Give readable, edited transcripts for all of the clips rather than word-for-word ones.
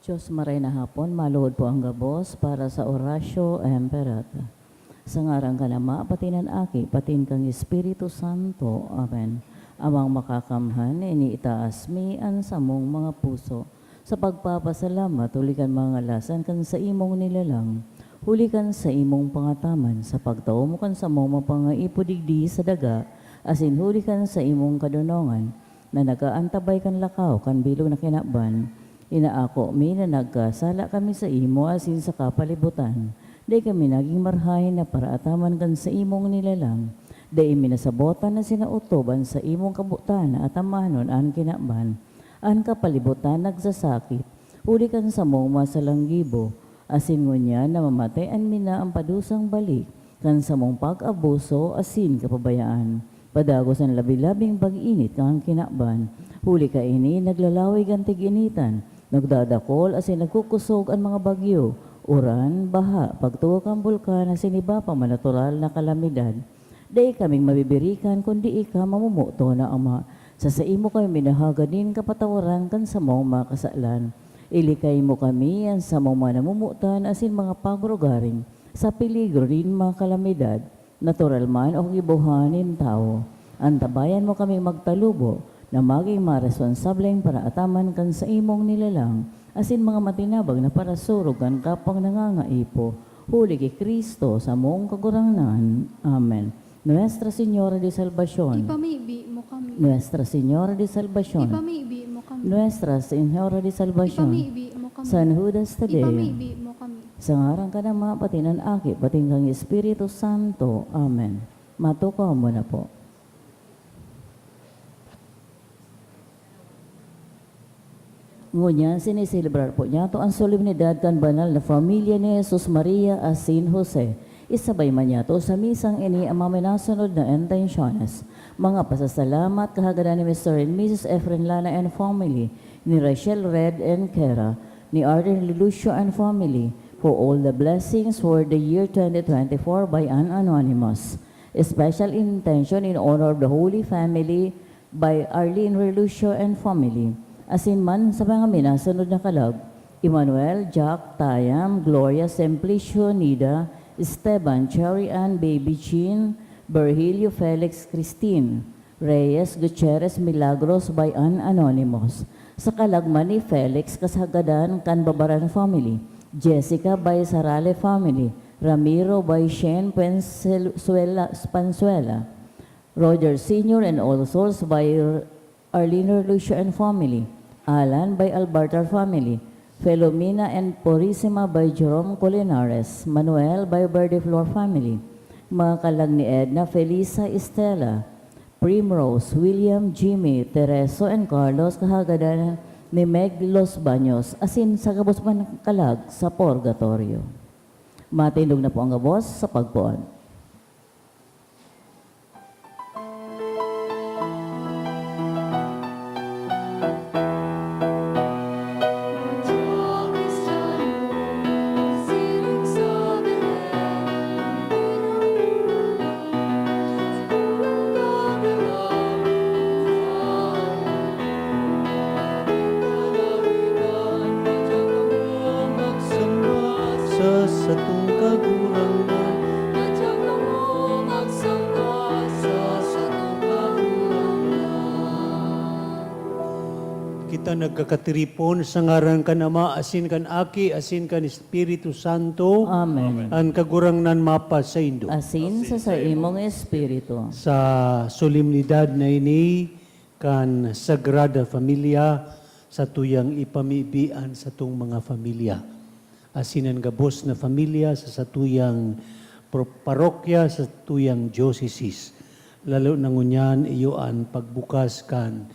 Diyos maray na hapon, maluhod po ang gabos para sa orasyo emperata. Sa ngarang kalama, patinan aki, patin kang Espiritu Santo. Amen. Amang makakamhan, iniitaas mi an samong mga puso. Sa pagpapasalamat, hulikan mga lasan kan sa imong nilalang. Hulikan sa imong pangataman, sa pagtao mo kan sa mong mapangaipudigdi sa daga, asin hulikan sa imong kadunongan, na nagaantabay kan lakaw, kan bilog na kinakban. Inaako mi na nagkasala kami sa imo asin sa kapalibutan. Day kami naging marhahin na paraataman kan sa imong nilalang. Day minasabotan na sinautoban sa imong kabutan at amanon an kinakban. An kapalibutan nagsasakit. Uli kan sa mong masalanggibo. Asin ngunya na mamatay an mina ang padusang balik. Kan sa mong pag-abuso asin kapabayaan. Padagos ang labi-labing pag-init kang kinakban. Huli ka ini naglalawig ang tig-initan. Nagdadakol asin nagkukusog ang mga bagyo, uran, baha, pagtuwag ang bulkan na siniba pa manatural na kalamidad. Day kaming mabibirikan kundi ika mamumuto na Ama. Sa imo kayo minahaganin kapatawaran kan sa mong makasalan. Ilikay mo kami ang sa mong manamumutan asin mga pagrugaring sa peligro rin mga kalamidad, natural man o gibuhanin tao. Antabayan mo kami magtalubo na maging maresponsableng para ataman kan sa imong nilalang, asin mga matinabag na para surugan kapang nangangaipo, huli kay Kristo sa mong kagurangan. Amen. Nuestra Señora de Salvación. Ipamibi mo kami. Nuestra Señora de Salvación. Ipamibi mo kami. Nuestra Señora de Salvación. Ipamibi mo kami. San Judas Tadeo. Ipamibi mo kami. Sa ngarang ka na mga patinan aki, pating kang Espiritu Santo. Amen. Matukaw mo na po. Ngunyan, sinisilibrar po niya ito ang solemnidad kan banal na familia ni Jesus Maria Asin Jose. Isabay man niya ito sa misang ini ang mga minasunod na intensyones. Mga pasasalamat kahagadan ni Mr. and Mrs. Efren Lana and family, ni Rachel Red and Kera, ni Arden Lucio and family, for all the blessings for the year 2024 by an anonymous. A special intention in honor of the Holy Family by Arlene Relucio and family. Asin man sa mga minasunod na kalag, Emmanuel, Jack, Tayam, Gloria, Simplicio, Nida, Esteban, Cherry Ann, Baby Chin, Virgilio, Felix, Christine, Reyes, Gutierrez, Milagros by an anonymous. Sa kalagman ni Felix, kasagadan, Canbabaran family, Jessica by Sarale family, Ramiro by Shen Pansuela, Roger Sr. and all souls by Arlene Lucia and family, Alan by Alberta family, Felomena and Porissima by Jerome Colinares, Manuel by Verdeflor family, mga kalag ni Edna, Felisa, Estela, Primrose, William, Jimmy, Tereso and Carlos, kahagadan ni Meg Los Baños, asin sa gabos man kalag sa purgatorio. Matindog na po ang gabos sa pagpuan. Nagkakatiripon sa ngaran kan Ama, asin kan Aki, asin kan Espiritu Santo. Amen. Ang kagurangnan mapa sa Indo. Asin sa imong Espiritu. Sa solemnidad na ini, kan Sagrada Familia, sa tuyang ipamibian sa tung mga familia. Asin ang gabos na familia sa tuyang parokya, sa tuyang diocese. Lalo na ngunyan, iyoan pagbukas kan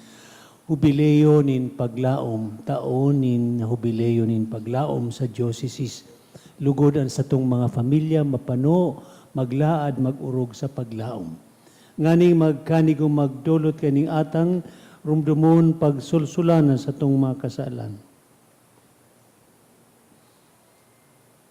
hubileo nin paglaom, taon nin hubileo nin paglaom sa diocese. Lugod ang sa tong mga familia, mapano, maglaad, magurog sa paglaom. Nganing magkanigo magdulot kaning atang rumdumon pagsulsulanan sa tong mga kasalan.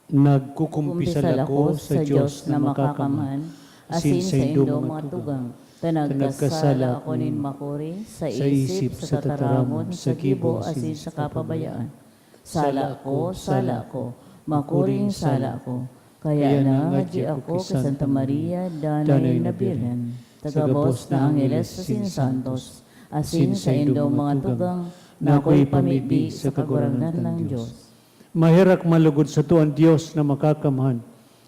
Nagkukumpisal ako sa Diyos na makakaman, asin sa indo mga tugang. Tanagkasala ako nin makuri, sa isip, sa tataramon, sa gibo, asin sa kapabayaan. Sala ko, makuring sala ko. Kaya nangadji ako kay Santa Maria, Danay na Birhen, tagabos na Angeles sa sinsantos, asin sa indong mga tugang, na ako'y pamibi sa kagurangan ng Diyos. Mahirak malugod sa tuan Diyos na makakamhan,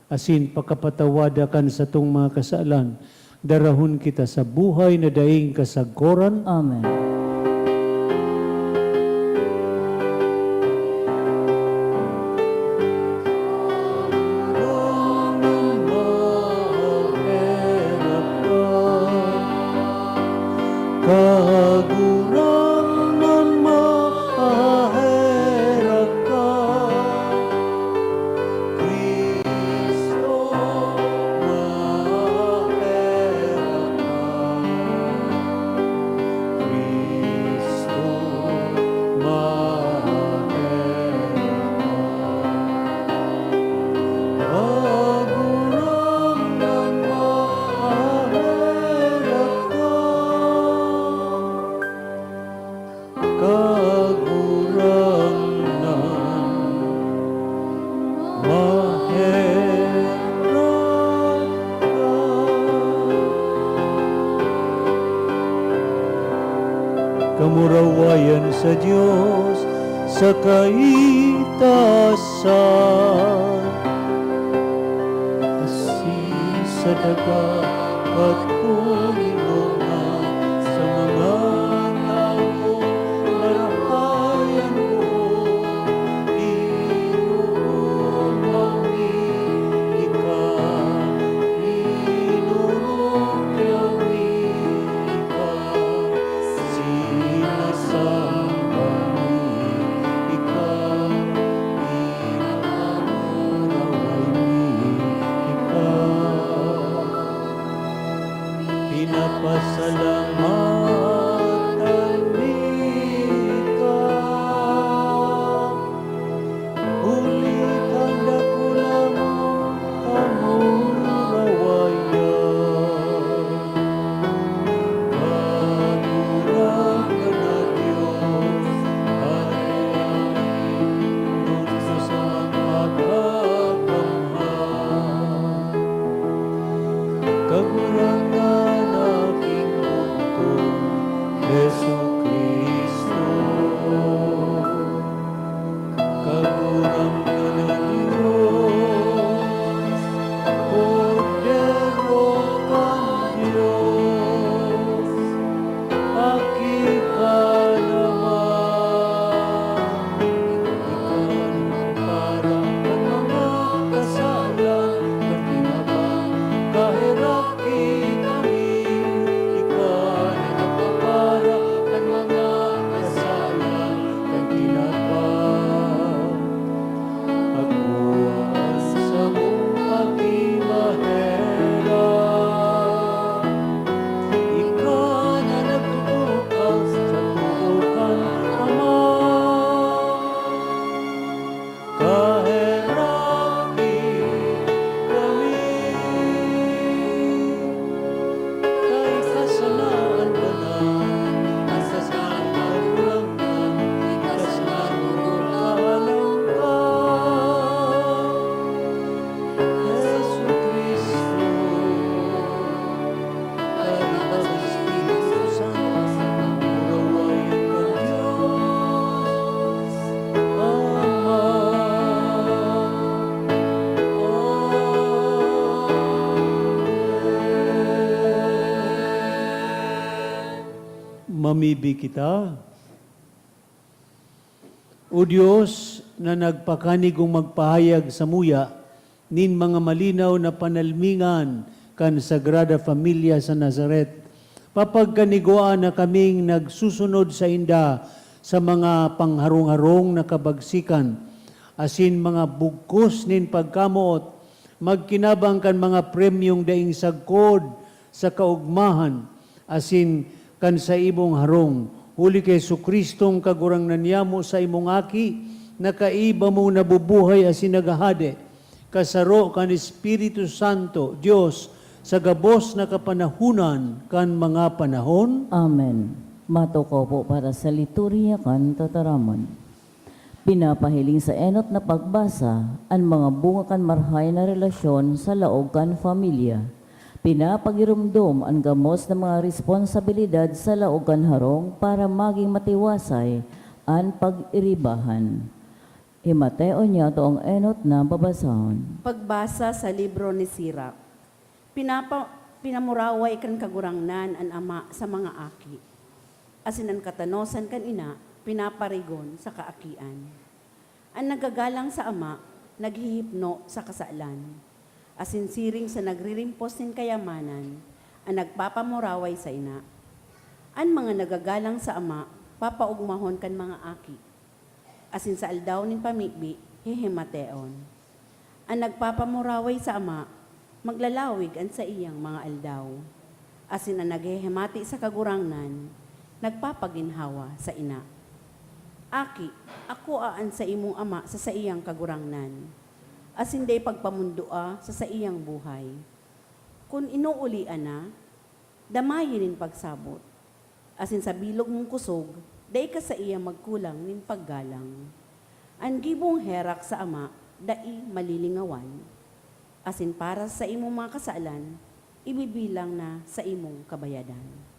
asin pakapatawada kan sa tong mga kasalan, darahon kita sa buhay na daing kasagkoran. Amen. Kagurangan mahaherak ka, Kristo mahaherak ka, Kristo mahaherak ka. Kagurangan mahaherak ka, kamurawayan sa Diyos sa kaitasan, asin sa daga at kulungan sa mga tao, marahayan mo, Pinoon mami, Pinoon yawi ka, sinasamba mi, pinapasalamatan ka, ulitan dakula mo kamurawayan. Katuragan na Diyos, Panginoon sa magkakamhan. Kagurangan aking bugtong, Yesu Kristo. Kagurangan na Diyos, Kordero kang Diyos, aki ka naman. Ikan para ang mga kasalan, katinabang kahiraki kami. Ikan ay nagpapara ang mga kasalan, katinabang. Ako ang sa mong pagimahera, ikaw na nagtutukaw sa tuukan, Ama. Kahiraki kami, kay kasalaan ka na, asa sa kagurangan, ikasanurong kahalang ka. Yesu Kristo, karibas Espiritu Santo, murawayan ka Diyos, Mamibi kita. O Diyos na nagpakanigong magpahayag sa muya, nin mga malinaw na panalmingan kan Sagrada Familia sa Nazaret, papagkaniguan na kaming nagsusunod sa inda sa mga pangharong-harong na kabagsikan, asin mga bugkos nin pagkamoot, magkinabang kan mga premyong daing sagkod sa kaugmahan, asin kan sa imong harong, huli kay Jesucristong kagurang nanyamo sa imong aki, na kaiba mo nabubuhay asin nagahade, kasaro kan Espiritu Santo, Diyos, sa gabos na kapanahunan kan mga panahon. Amen. Matuko po para sa liturya kan tataramon. Pinapahiling sa enot na pagbasa ang mga bunga kan marhay na relasyon sa laog kan familia. Pinapagirumdom ang gamos ng mga responsibilidad sa laog kan harong para maging matiwasay ang pag-iribahan. Himateo niya to ang enot na babasahon. Pagbasa sa libro ni Sirach. Pinamuraway kan kagurangnan an ama sa mga aki. Asin ang katanosan kan ina, pinaparigon sa kaakian. Ang nagagalang sa ama, naghihipno sa kasalan. Asin siring sa nagririmpos nin kayamanan, ang nagpapamuraway sa ina. Ang mga nagagalang sa ama, papaugmahon kan mga aki. Asin sa aldaw nin pamigbi, hihimateon. Ang nagpapamuraway sa ama, maglalawig ang sa iyang mga aldaw. Asin ang naghihimati sa kagurangnan, nagpapaginhawa sa ina. Aki, ako aan sa imong ama sa iyang kagurangnan. Asin day pagpamundua sa iyang buhay. Kung inuulian na, damayin nin pagsabot. Asin sa bilog mong kusog, day ka sa iyang magkulang nin paggalang. Ang gibong herak sa ama, dai malilingawan. Asin para sa imong mga kasalan, ibibilang na sa imong kabayadan.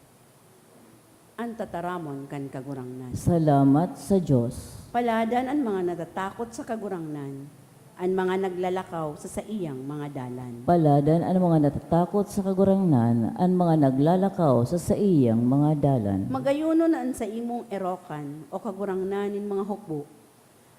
Ang tataramon kan kagurangnan. Salamat sa Diyos. Paladan ang mga natatakot sa kagurangnan, ang mga naglalakaw sa iyang mga dalan. Paladan ang mga natatakot sa kagurangnan, ang mga naglalakaw sa iyang mga dalan. Magayuno na ang sa imong erokan o kagurangnan nin mga hukbo,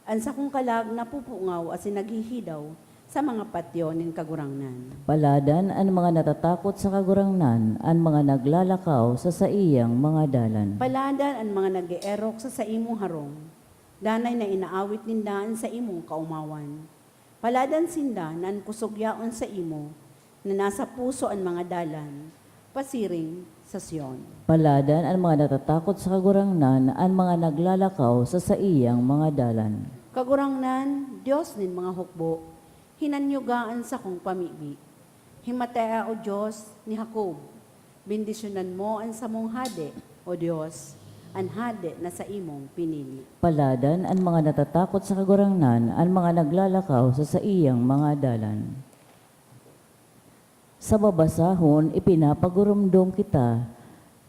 ang sa kung kalag napupungaw asin naghihidaw sa mga patyo nin kagurangnan. Paladan ang mga natatakot sa kagurangnan, ang mga naglalakaw sa iyang mga dalan. Paladan ang mga nag-eerok sa imong harong, danay na inaawit nindaan sa imong kaumawan. Paladan sinda na ang kusogyaon sa imo, na nasa puso ang mga dalan, pasiring sa Sion. Paladan ang mga natatakot sa kagurangnan, ang mga naglalakaw sa iyang mga dalan. Kagurangnan, Diyos nin mga hukbo, hinanyugaan sa kong pamibi. Himatea o Diyos ni Jacob, bendisyonan mo ang samong hade, o Diyos, ang hade na sa imong pinili. Paladan ang mga natatakot sa kagurangnan, ang mga naglalakaw sa iyang mga dalan. Sa babasahon, ipinapagurumdom kita,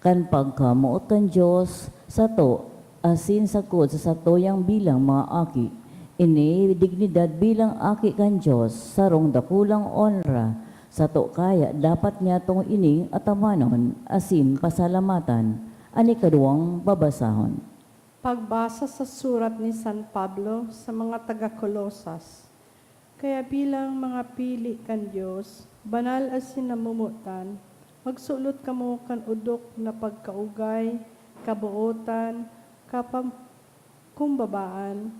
kan pagkamuot kan Diyos sa to, asin sakot sa satoyang bilang mga aki. Ini dignidad bilang aki kan Diyos, sarong dakulang onra, sa to kaya dapat niya tong ining atamanon, asin pasalamatan, ani kaduang babasahon. Pagbasa sa surat ni San Pablo sa mga taga-Kolosas. Kaya bilang mga pili kan Diyos, banal asin namumutan, magsulot kamo kan udok na pagkaugay, kabuotan, kumbabaan,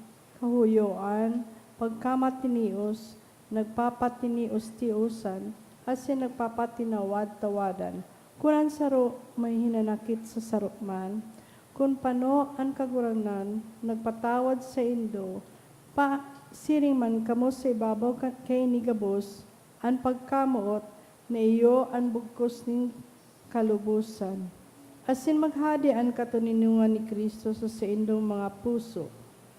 kahuyoan, pagkamatinios, nagpapatinios-tiusan, asin nagpapatinawad-tawadan. Kunan saro may hinanakit sa sarukman, kung pano ang kaguranan, nagpatawad sa indo, siring man kamo sa ibabaw kay ni gabos, ang pagkamuot na iyo ang bugkos ning kalubusan. Asin maghadi ang katuninungan ni Kristo sa indong mga puso.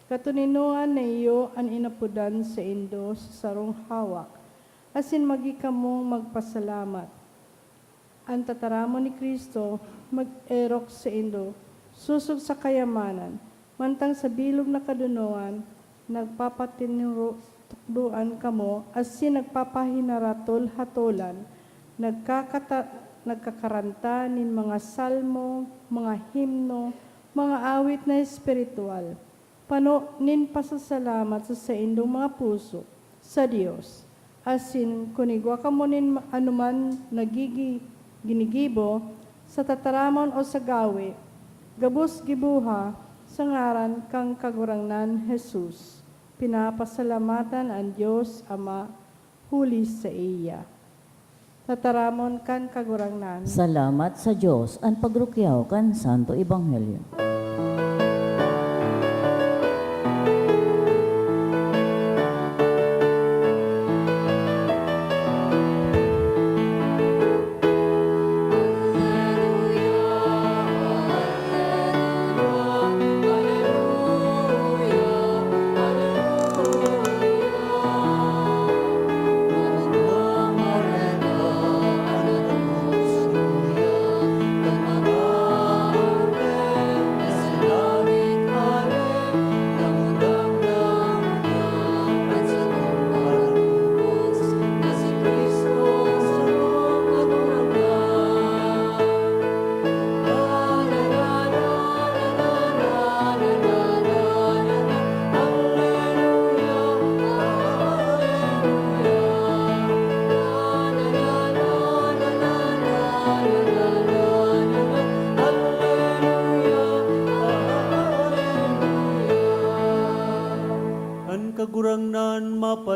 Katuninungan na iyo ang inapudan sa indo sa sarong hawak. Asin magikamong magpasalamat. Ang tataramo ni Kristo mag-erok sa indo, susog sa kayamanan, mantang sa bilog na kadunuan, nagpapatinurukduan kamo, asin nagpapahinaratol-hatolan, nagkakaranta nin mga salmo, mga himno, mga awit na espiritual. Pano nin pasasalamat sa indong mga puso sa Diyos. Asin kunigwa kamo nin anuman ginigibo sa tataramon o sa gawi, gabos gibuha sa ngaran kang kagurangnan Jesus. Pinapasalamatan ang Diyos Ama huli sa iya. Tataramon kan kagurangnan. Salamat sa Diyos ang pagrukyaw kan Santo Ebanghelyo.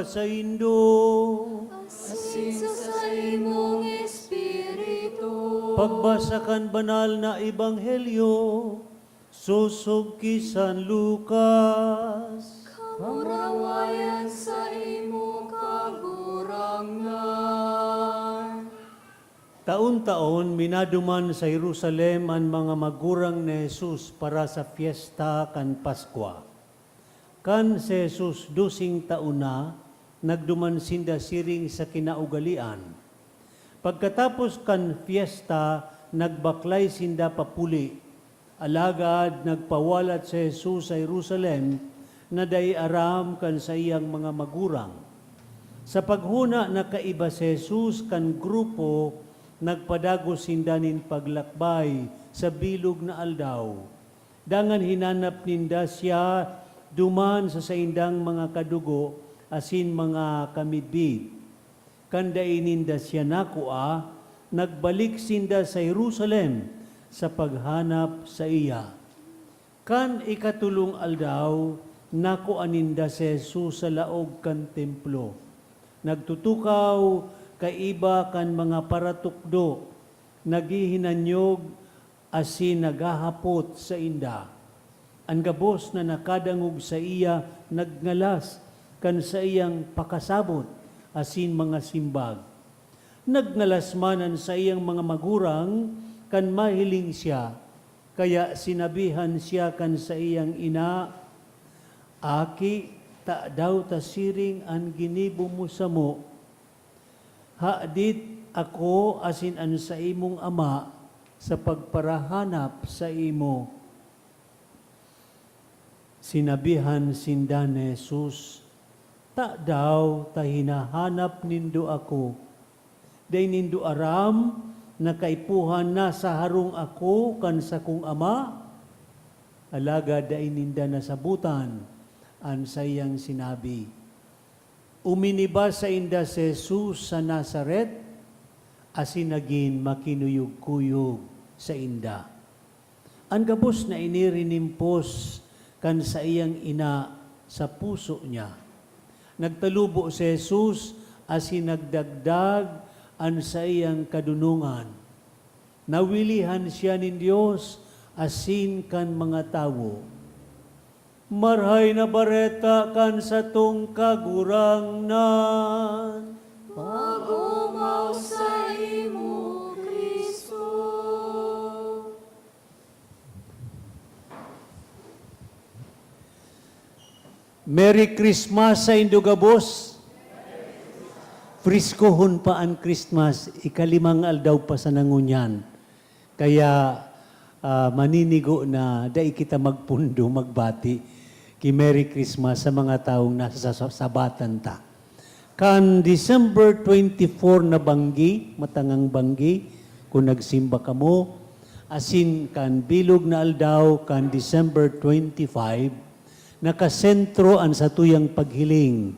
ba sa Indo? Asin sa imong espiritu. Pagbasa kan banal na ebanghelyo, susog ki San Lucas. Kamurawayan sa imo kagurangan. Taon-taon, minaduman sa Jerusalem ang mga magurang ni Jesus para sa fiesta kan Paskwa. Kan si Jesus 12 taon na, nagduman sinda siring sa kinaugalian. Pagkatapos kan fiesta, nagbaklay sinda papuli. Alagad nagpawalat si Jesus sa Jerusalem na day aram kan sa iyang mga magurang. Sa paghuna nakaiba si Jesus kan grupo, nagpadagos sindanin paglakbay sa bilog na aldaw. Dangan hinanap ninda siya duman sa saindang mga kadugo asin mga kamidbid. Kanday ninda siya nakuha, nagbalik sinda sa Jerusalem sa paghanap sa iya. Kan ikatulong aldaw, nakuha ninda si Jesus sa laog kan templo. Nagtutukaw kaiba kan mga paratukdo, naghihinanyog asin naghahapot sa inda. Ang gabos na nakadangog sa iya, nagngalas kan sa iyang pakasabot, asin mga simbag. Nagngalas manan sa iyang mga magurang, kan mahiling siya, kaya sinabihan siya kan sa iyang ina, Aki, ta daw ta siring ang ginibo mo sa mo. Haadit ako asin an sa imong ama sa pagparahanap sa imo. Sinabihan sinda ni Jesus, ta daw ta hinahanap nindo ako. Day nindo aram, nakaipuhan na sa harong ako kan sa kong ama. Alaga day ninda nasabutan, an sayang sinabi. Uminiba sa inda si Jesus sa Nazaret, asin naging makinuyog-kuyog sa inda. Ang gabos na inirinimpos kan sa iyang ina sa puso niya. Nagtalubo si Jesus asin nagdagdag an sa iyang kadunungan. Nawilihan siya ni Dios asin kan mga tawo. Marhay na bareta kan sa tong kagurangnan. Pagumaw sa imo, Kristo. Merry Christmas sa Indugabos. Friskohon pa ang Christmas, ikalimang aldaw pa sa nangunyan. Kaya maninigo na dai kita magpundo, magbati, ki Merry Christmas sa mga taong nasa sabatan ta. Kan December 24 na banggi, matangang banggi, kung nagsimba kamo, asin kan bilog na aldaw, kan December 25, nakasentro ang satuyang paghiling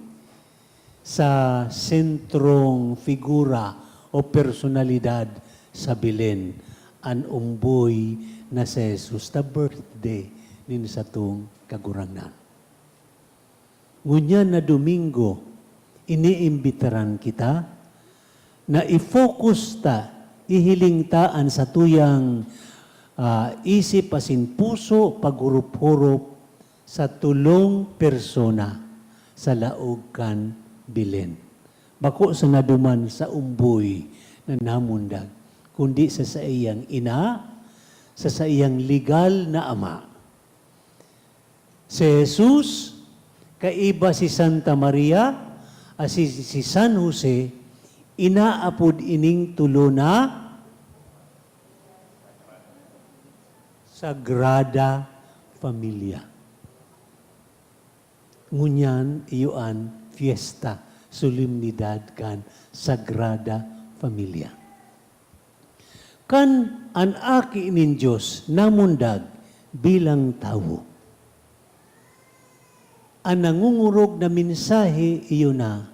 sa sentrong figura o personalidad sa Belen, ang umboy na si Jesus, the birthday nin sa tung kagurangnan. Ngunyan na Domingo, iniimbitaran kita na i-focus ta, ihiling taan sa tuyang isip asin puso, paghurup-hurup sa tulong persona sa laog kan Bilen. Bako sa naduman sa umboy na namundag, kundi sa iyang ina, sa iyang legal na ama. Si Jesus, kaiba si Santa Maria, si San Jose, inaapod ining tulo na Sagrada Familia. Ngunyan iyuan fiesta, solemnidad kan Sagrada Familia. Kan an aki nin Diyos namundag bilang tao. Ang nangungurog na mensahe iyo na,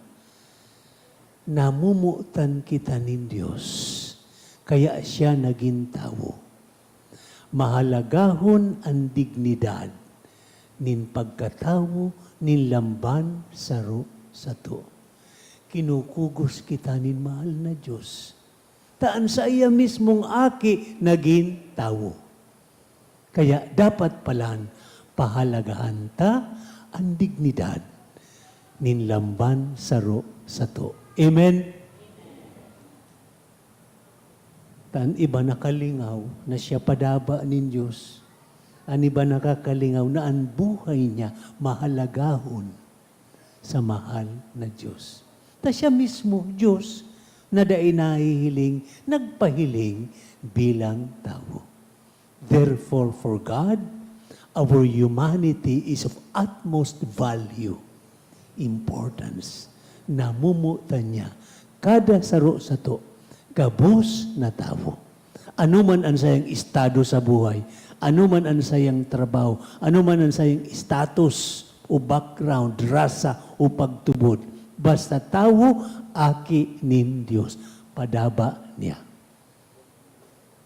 namumutan kita nin Diyos, kaya siya naging tao. Mahalagahon ang dignidad nin pagkatawo nin lamban sato. Kinukugos kita nin mahal na Diyos. Taan sa iya mismong aki naging tawo. Kaya dapat palan pahalagahan ta ang dignidad nin lamban saro sato. Amen? Taan iba nakalingaw na siya padaba nin Diyos. Ang iba nakakalingaw na ang buhay niya mahalagahon sa mahal na Diyos. Ta siya mismo, Diyos, na dai nahihiling, nagpahiling bilang tao. Therefore, for God, our humanity is of utmost value, importance. Namumutan niya, kada saro sa to, gabos na tao. Ano man ang sayang estado sa buhay, ano man ang sayang trabaho, ano man ang sayang status o background, rasa o pagtubod, basta tao, aki nin Diyos, padaba niya.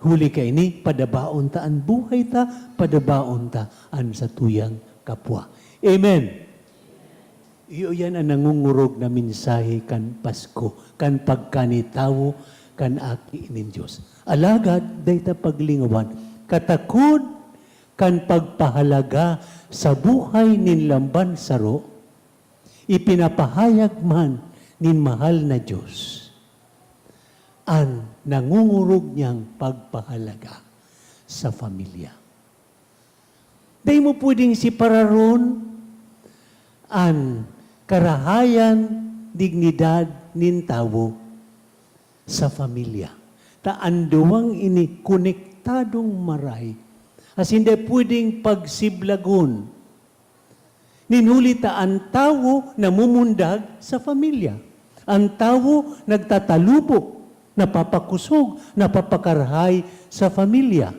Huli ka ini, padabaon ta ang buhay ta, padabaon ta ang sa tuyang kapwa. Amen. Iyo yan ang nangungurog na mensahe kan Pasko, kan pagkanitawo, kan aki nin Diyos. Alagad, dayta paglingawan, katakod, kan pagpahalaga sa buhay nin lamban saro, ipinapahayag man nin mahal na Diyos ang nangungurog niyang pagpahalaga sa pamilya. Di mo pwedeng sipararon ang karahayan, dignidad nin tawo sa pamilya. Taan duwang ini konektadong maray. As hindi pwedeng pagsiblagon. Ninulita ang tao namumundag sa pamilya. Ang tao nagtatalubo, napapakusog, napapakarahay sa pamilya.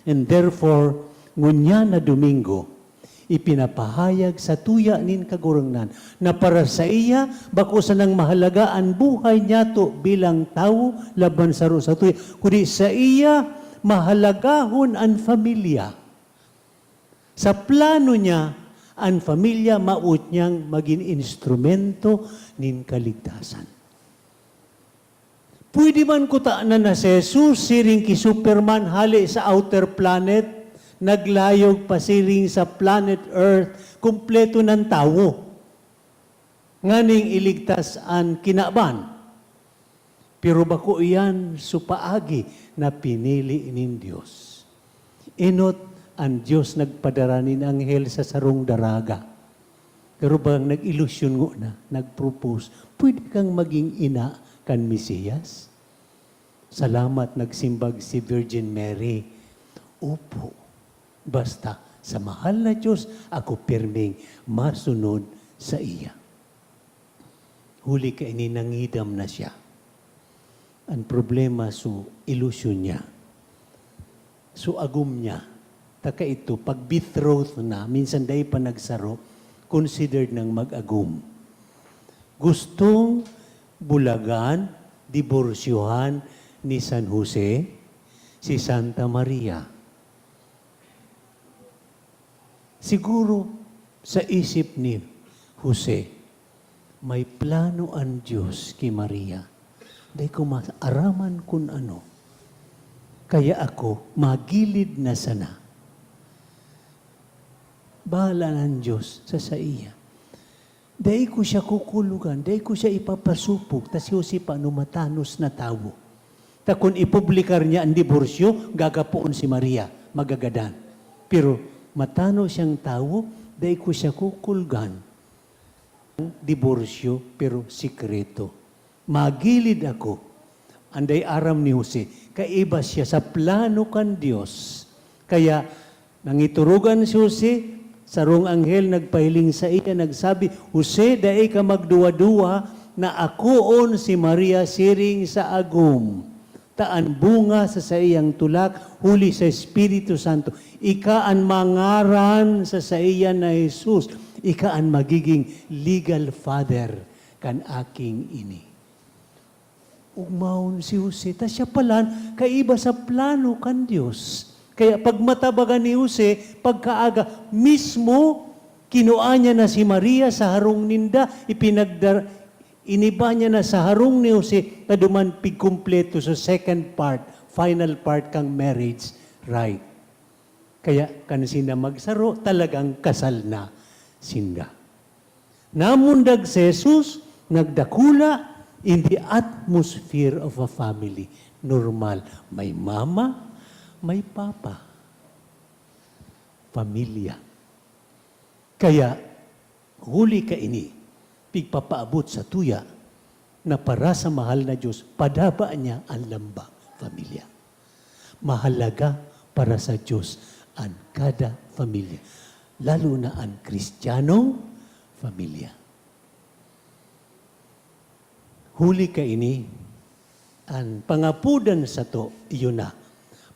And therefore, ngunya na Domingo, ipinapahayag sa tuya nin kagurangnan na para sa iya, bako sa nang mahalagaan buhay niya to bilang tao, laban sa tuya, kundi sa iya, mahalagahon ang pamilya. Sa plano niya, ang pamilya maut niyang maging instrumento nin kaligtasan. Pwede man ko taanan na si Jesus, siring ki Superman, hali sa outer planet, naglayog pasiring sa planet Earth, kumpleto ng tao. Nganing iligtas ang kinaban. Pero bako iyan supaagi na pinili nin Diyos. Inot ang Diyos nagpadara nin anghel sa sarong daraga. Pero bang nag-ilusyon ngo na, nag-propose, pwede kang maging ina kan Mesiyas? Salamat nagsimbag si Virgin Mary. Opo, basta sa mahal na Diyos, ako pirming masunod sa iya. Huli ka ini nangidam na siya. Ang problema so ilusyon niya. So agum niya. Taka ito, pag betrothed na, minsan dahi pa nagsaro, considered ng mag-agum. Gustong bulagan, diborsyohan ni San Jose, si Santa Maria. Siguro sa isip ni Jose, may plano ang Diyos kay Maria. Dahil ko maaraman kung ano. Kaya ako, magilid na sana. Bahala ng Diyos sa iya. Dahil ko siya kukulugan, dahil ko siya ipapasupog, tas Jose paano matanos na tao. Ta kung ipublikar niya ang diborsyo, gagapoon si Maria, magagadan. Pero matano siyang tao, dahil ko siya kukulgan. Diborsyo, pero sikreto. Magilid ako. Anday aram ni Jose, kaiba siya sa plano kan Diyos. Kaya, nangiturugan si Jose, sarong anghel nagpahiling sa iya, nagsabi, Jose, dahi ka magduwa-duwa na akoon si Maria siring sa agum. Taan bunga sa iyang tulak, huli sa Espiritu Santo. Ika ang mangaran sa iya na Jesus. Ika ang magiging legal father kan aking ini. Ugmaon si Jose, ta siya palan, kaiba sa plano kan Diyos. Kaya pag matabagan ni Jose, pagkaaga, mismo Kinuha niya na si Maria sa harong ninda, iniba niya na sa harong ni Jose, kaduman pigkumpleto sa second part, final part kang marriage right. Kaya kan sinda magsaro, talagang kasal na sinda. Namundag si Jesus, nagdakula in the atmosphere of a family. Normal. May mama, may papa. Pamilya. Kaya, huli ka ini, pigpapaabot sa tuya, na para sa mahal na Diyos, padaba niya ang lambang pamilya. Mahalaga para sa Diyos ang kada pamilya. Lalo na ang Kristiyanong pamilya. Huli ka ini, ang pangapudan sa to, iyon na,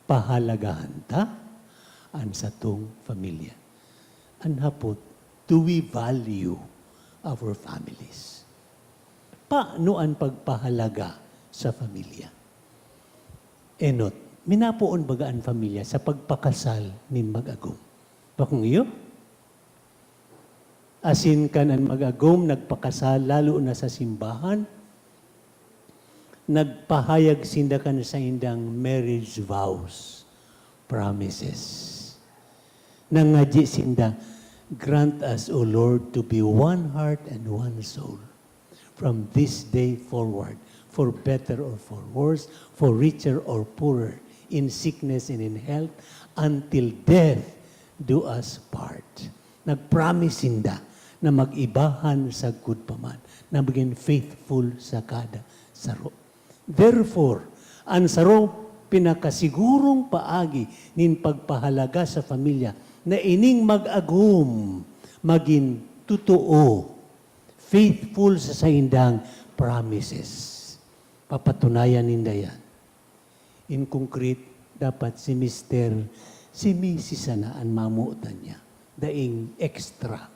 pahalagahan ta, ang satong pamilya. Ang hapot, do we value our families? Paano ang pagpahalaga sa pamilya? Enot, minapoon baga ang pamilya sa pagpakasal nin mag-agom. Bakong iyo? Asin kan ang mag-agom, nagpakasal, lalo na sa simbahan, nagpahayag sinda kan sa indang marriage vows, promises. Nangadji sinda, grant us, O Lord, to be one heart and one soul from this day forward, for better or for worse, for richer or poorer, in sickness and in health, until death do us part. Nag-promise sinda na mag-ibahan sa good paman, na maging faithful sa kada saro. Therefore, ang saro pinakasigurong paagi nin pagpahalaga sa pamilya na ining mag-agum, maging totoo, faithful sa saindang promises. Papatunayan ninda yan. In concrete, dapat si Mr., si Mrs. sana ang mamuutan niya. Daing extra.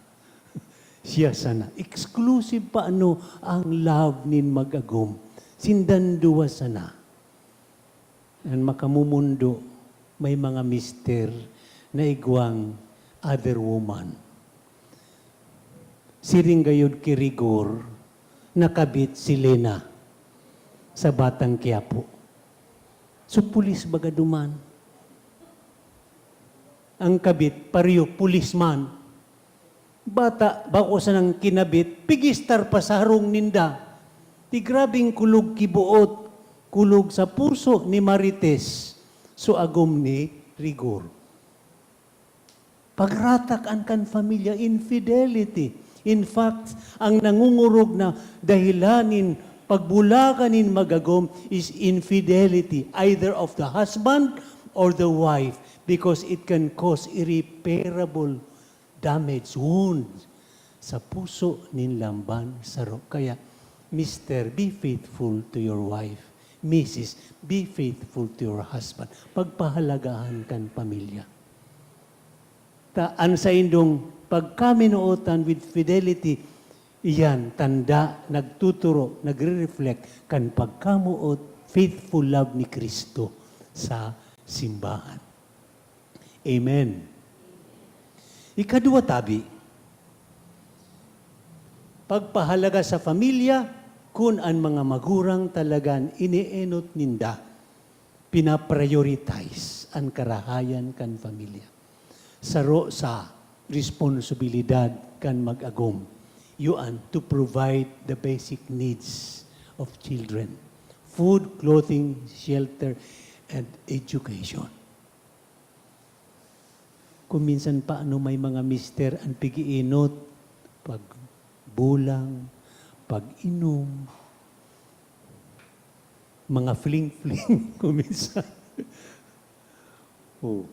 Siya sana. Exclusive pa ano ang love nin mag-agum. Sindanduwa sana. Ang makamumundo, may mga mister na igwang other woman. Siring gayod kirigor, nakabit si Lena sa Batang Quiapo. So, pulis baga duman. Ang kabit, pariyo, pulisman. Bata, bako sa nang kinabit, pigistar pa sa harong ninda. Ti grabing kulog kibuot, kulog sa puso ni Marites, so agom ni rigor. Pagratak ang kan familia, infidelity. In fact, ang nangungurog na dahilanin, pagbulakanin magagom is infidelity, either of the husband or the wife, because it can cause irreparable damage, wounds sa puso nin lamban saro. Kaya, Mr., be faithful to your wife. Mrs., be faithful to your husband. Pagpahalagahan kan pamilya. Taan sa indong pagkaminuotan with fidelity, iyan, tanda, nagtuturo, nagre-reflect kan pagkamuot, faithful love ni Kristo sa simbahan. Amen. Ikadua tabi, pagpahalaga sa pamilya, kung ang mga magurang talagan inienot ninda, pinaprioritize ang karahayan kan pamilya. Saro sa responsibilidad kan mag-agom, yuan to provide the basic needs of children, food, clothing, shelter, and education. Kung minsan pa ano may mga mister ang pigiinot, pagbulang, pag-inom, mga fling-fling kung minsan. Oh.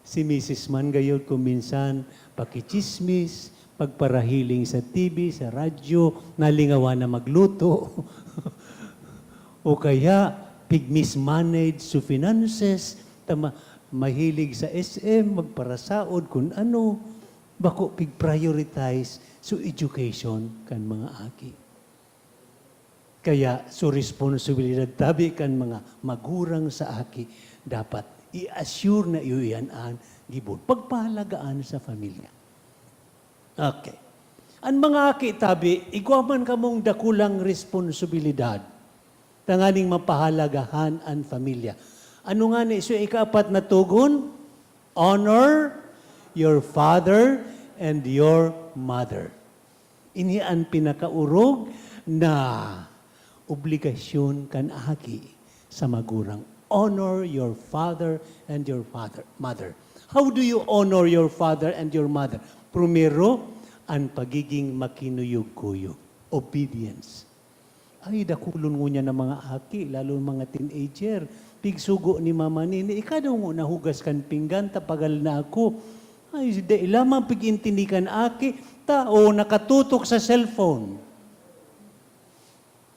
Si Mrs. Man gayod kung minsan pakichismis, pagparahiling sa TV, sa radyo, nalingawan na magluto. O kaya, pig-mismanage sa finances, mahilig sa SM, magparasaod kung ano. Bako, pig-prioritize sa education kan mga aki. Kaya, so responsibilidad tabi kan mga magurang sa aki, dapat i-assure na iyan ang gibon. Pagpahalagaan sa pamilya. Okay. Ang mga aki tabi, igwaman ka mong dakulang responsibilidad. Tanganing mapahalagahan ang pamilya. Ano nga ni so ikaapat na tugon? Honor your father and your mother. Ini ang pinakaurog na obligasyon kan aki sa magurang. Honor your father and your mother. How do you honor your father and your mother? Primero, ang pagiging makinuyog-kuyog. Obedience. Ay, dakulon mo niya ng mga aki, lalo mga teenager. Pigsugo ni mama nini, ikadaw mo nahugas kan pinggan, tapagal na ako. Ay, di lamang pigintindikan aki, tao nakatutok sa cellphone.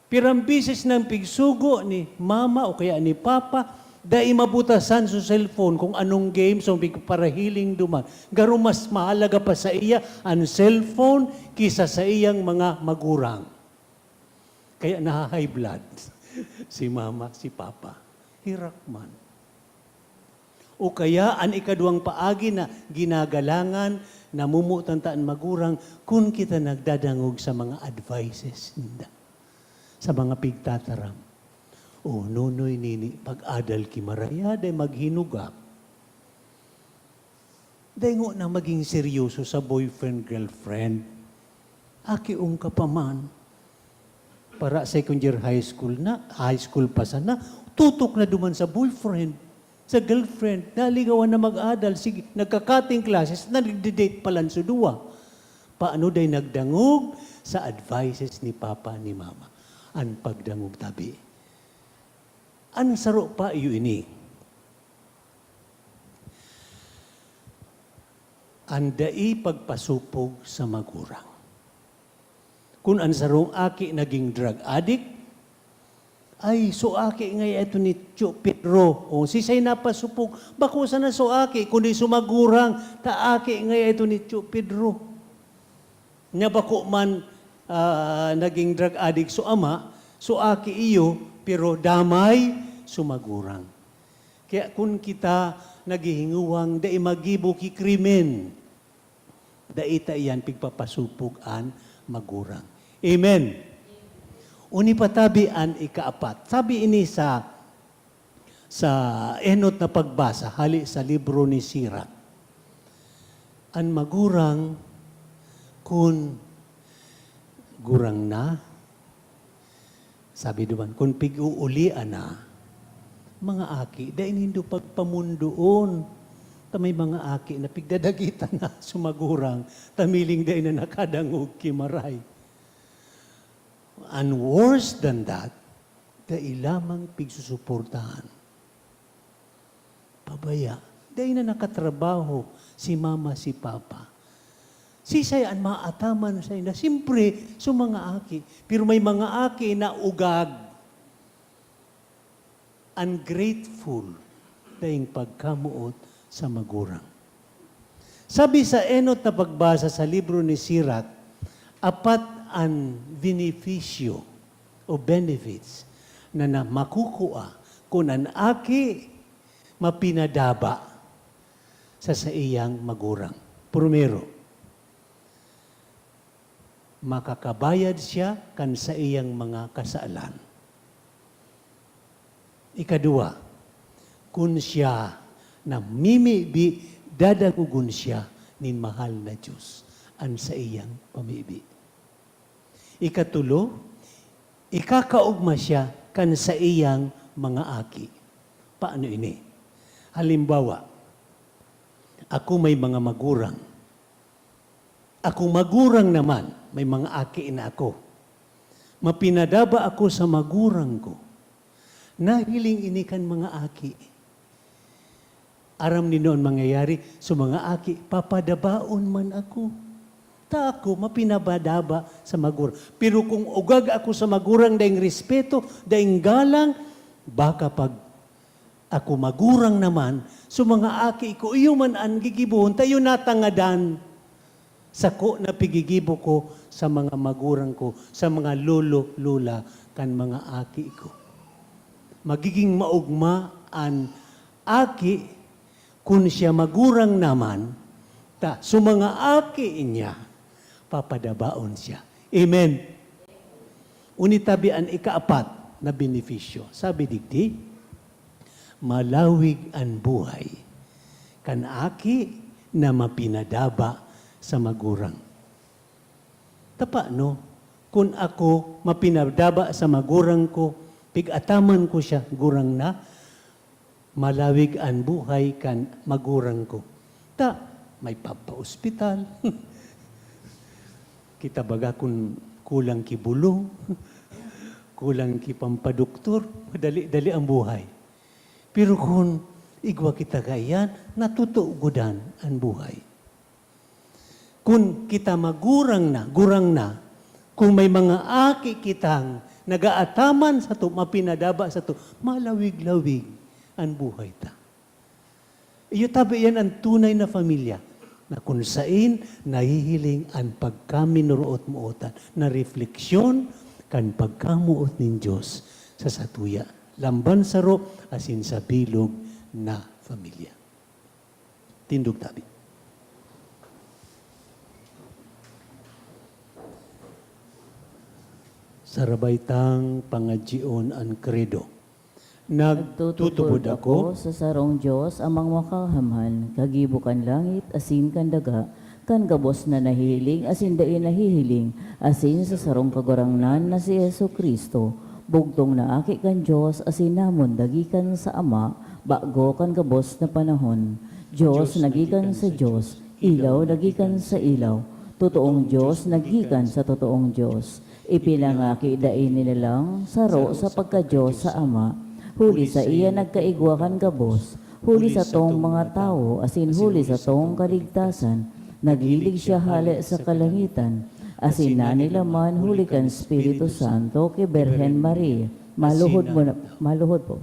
Pirang bisis ng pigsugo ni mama o kaya ni papa, dai mabutasan sa cellphone kung anong game so pigparahiling duman. Garo mas mahalaga pa sa iya ang cellphone kisa sa iyang mga magurang. Kaya na-high blood si mama, si papa. Hirak man. O kaya ang ikaduang paagi na ginagalangan, namumutantaan magurang kung kita nagdadangog sa mga advices ninda. Sa mga pigtataram. O nunoy nini, pag-adal ki maraya, day maghinugak. Day ngo na maging seryoso sa boyfriend-girlfriend. Akiong ka pa man. Para second year high school pa sana, tutok na duman sa boyfriend, sa girlfriend, naligawan na mag-adal, sige, nagkakating classes, nagde-date pa lang sa duwa. Paano day nagdangog sa advices ni Papa, ni Mama? Ang pagdangog tabi. Ang saro pa iyo ini. Ang dai pagpasupog sa magurang. Kung ang sarong aki naging drug addict, ay so aki ngay ito ni Tio Pedro. O si say napasupog, bako sana so aki, kundi sumagurang, ta aki ngay ito ni Tio Pedro. Nya bako man naging drug addict so ama, so aki iyo, pero damay sumagurang. Kaya kung kita naghihinguwang, dai magibo ki krimen, dai ta iyan pigpapasupog an magurang. Amen. Uni patabi an ikaapat. Sabi ini sa enot na pagbasa, hali sa libro ni Sirat. An magurang kun gurang na, sabi duman, kung pig-uulian na, mga aki, dahil hindi pagpamundoon. May mga aki na pigdadagitan na sumagurang, tamiling dahil na nakadangog kimaray. And worse than that, dahil lamang pigsusuportahan. Pabaya, dahil na nakatrabaho si mama, si papa. Sisayaan maataman sa ina. Siyempre, so mga aki. Pero may mga aki na ugag. Ungrateful dahil pagkamuot sa magurang. Sabi sa enot na pagbasa sa libro ni Sirat, apat ang benepisyo o benefits na makukuha kung ang aki mapinadaba sa iyang magurang. Primero, makakabayad siya kan sa iyang mga kasalanan. Ikadua, kung siya na mimibi, dadagugun siya ni mahal na Diyos ang sa iyang pamibi. Ikatulo, ikakaugma siya kan sa iyang mga aki. Paano ini? Halimbawa, ako may mga magurang. Ako magurang naman, may mga aki na ako. Mapinadaba ako sa magurang ko. Nahiling inikan mga aki. Aram ni noon mangyayari, so mga aki, papadabaon man ako. Ta ako, mapinabadaba sa magurang. Pero kung ugag ako sa magurang daing respeto, daing galang, baka pag ako magurang naman, so mga aki ko, iyo man ang gigibuhon, tayo natangadan sa ko na pigigibo ko sa mga magurang ko, sa mga lolo, lula, kan mga aki ko. Magiging maugma ang aki kung siya magurang naman, ta, so mga aki niya, papadabaon siya. Amen. Unitabi ang ikaapat na benepisyo. Sabi digdi, malawig ang buhay kanaki na mapinadaba sa magurang. Tapa no, kung ako mapinadaba sa magurang ko, pig-ataman ko siya, gurang na, malawig ang buhay kan magurang ko. Ta, may papa-ospital. Kita baga kung kulang kibulong, kulang ki pampadoktor, dali-dali ang buhay. Pero kung igwa kita kayan, natutugudan ang buhay. Kung kita magurang na, kung may mga aki kitang nagaataman sa to, mapinadaba sa to, malawig-lawig ang buhay ta. Iyo tabi yan ang tunay na pamilya na kung saan nahihiling ang pagkaminuruot-muutan na refleksyon kan pagkamuot ng Diyos sa satuya. Lamban saro asin sa bilog na pamilya. Tindog tabi. Sarabaytang pangadjion ang kredo. Nagtutubod ako sa sarong Diyos amang makahamhan, kagibukan langit, asin kan daga, kan gabos na nahihiling, asin dain nahihiling, asin sa sarong kagurangnan na si Yesu Kristo, bugtong na aki kan Diyos, asin namon dagikan sa Ama, bago kan gabos na panahon. Diyos nagikan sa Diyos, ilaw nagikan sa ilaw, totoong Diyos nagikan sa totoong Diyos. Ipinangaki dain nilalang saro sa pagka-Diyos sa Ama, huli sa iya nagkaigwa kan gabos, huli sa tong mga tao, asin huli sa tong kaligtasan, nagilig siya hali sa kalangitan, asin na nila man huli kan Espiritu Santo kay Berhen Maria. Maluhod po.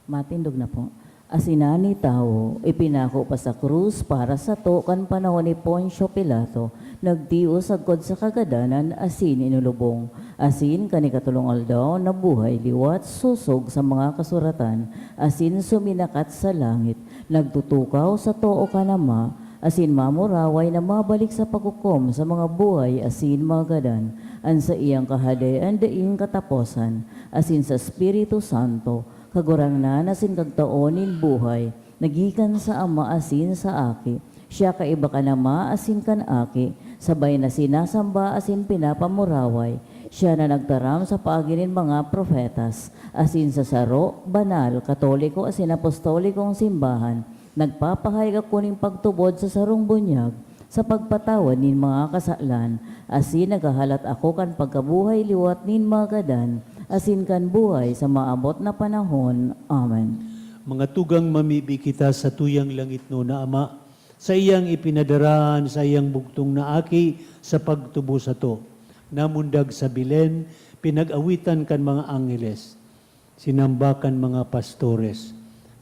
Matindog na po. Asinani tao, ipinako pa sa krus para sa to kan panahon ni Poncio Pilato, nagtiyo sagkod sa kagadanan, asin inulubong, asin kanikatulong aldaw na buhay liwat susog sa mga kasuratan, asin suminakat sa langit, nagtutukaw sa too kanama, asin mamuraway na mabalik sa pagkukom sa mga buhay, asin mga gadan, an sa iyang kahadayan daing kataposan, asin sa Espiritu Santo, kagurangnan asin kagtaonin buhay, nagikan sa Ama asin sa aki, siya kaiba ka nama asin kan aki, sabay na sinasamba asin pinapamuraway, siya na nagtaram sa paaginin mga profetas, asin sa saro, banal, katoliko asin apostolikong simbahan, nagpapahay ka kuning pagtubod sa sarong bunyag, sa pagpatawan nin mga kasalan, asin nagahalat ako kan pagkabuhay liwat nin mga gadan, asin kan buhay sa maabot na panahon. Amen. Mga tugang mamibi kita sa tuyang langit no na Ama, sa iyang ipinadaraan, sa iyang bugtong na aki, sa pagtubo sa to. Namundag sa bilen, pinag-awitan kan mga angeles, sinambakan mga pastores,